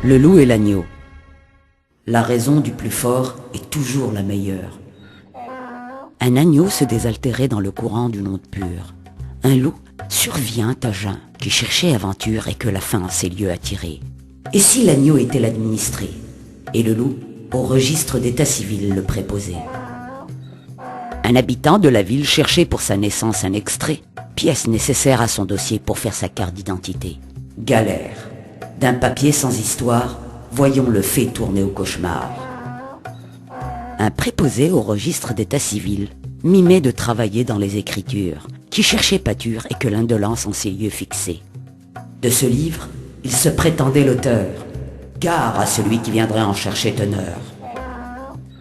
Le loup et l'agneau. La raison du plus fort est toujours la meilleure. Un agneau se désaltérait dans le courant d'une onde pure. Un loup survient à jeun, qui cherchait aventure et que la faim s'est lieu à tirer. Et si l'agneau était l'administré, et le loup au registre d'état civil le préposé? Un habitant de la ville cherchait pour sa naissance un extrait, pièce nécessaire à son dossier pour faire sa carte d'identité. Galère. D'un papier sans histoire, voyons le fait tourner au cauchemar. Un préposé au registre d'état civil mimait de travailler dans les écritures, qui cherchait pâture et que l'indolence en ses lieux fixés. De ce livre, il se prétendait l'auteur. Gare à celui qui viendrait en chercher teneur.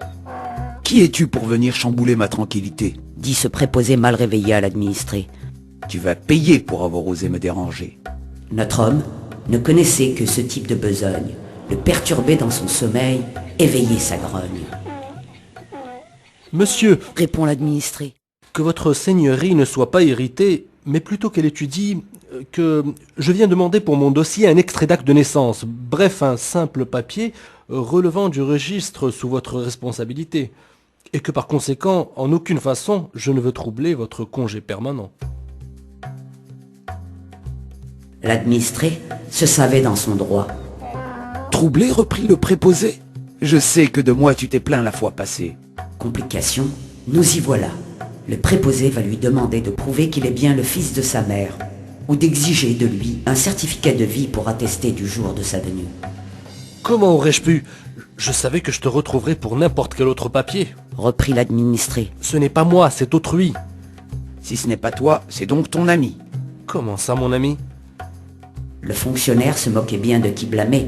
« Qui es-tu pour venir chambouler ma tranquillité ?» dit ce préposé mal réveillé à l'administré. « Tu vas payer pour avoir osé me déranger. » Notre homme ne connaissait que ce type de besogne, le perturber dans son sommeil, éveiller sa grogne. « Monsieur, répond l'administré, que votre seigneurie ne soit pas irritée, mais plutôt qu'elle étudie que je viens demander pour mon dossier un extrait d'acte de naissance, bref, un simple papier relevant du registre sous votre responsabilité, et que par conséquent, en aucune façon, je ne veux troubler votre congé permanent. » L'administré se savait dans son droit. « Troublé, reprit le préposé. Je sais que de moi tu t'es plaint la fois passée. » Complication, nous y voilà. Le préposé va lui demander de prouver qu'il est bien le fils de sa mère, ou d'exiger de lui un certificat de vie pour attester du jour de sa venue. « Comment aurais-je pu? Je savais que je te retrouverais pour n'importe quel autre papier. » reprit l'administré. « Ce n'est pas moi, c'est autrui. »« Si ce n'est pas toi, c'est donc ton ami. »« Comment ça, mon ami ?» Le fonctionnaire se moquait bien de qui blâmer.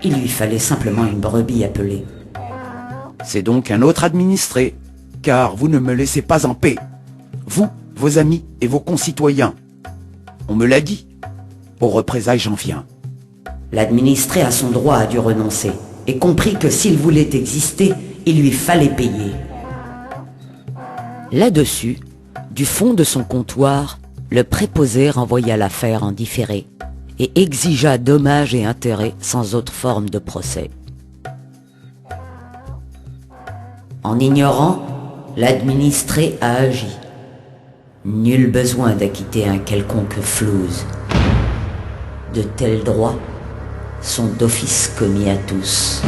Il lui fallait simplement une brebis appelée. « C'est donc un autre administré, car vous ne me laissez pas en paix. Vous, vos amis et vos concitoyens. On me l'a dit. Aux représailles j'en viens. » L'administré à son droit a dû renoncer, et comprit que s'il voulait exister, il lui fallait payer. Là-dessus, du fond de son comptoir, le préposé renvoya l'affaire en différé, et exigea dommages et intérêts sans autre forme de procès. En ignorant, l'administré a agi. Nul besoin d'acquitter un quelconque flouze. De tels droits sont d'office commis à tous.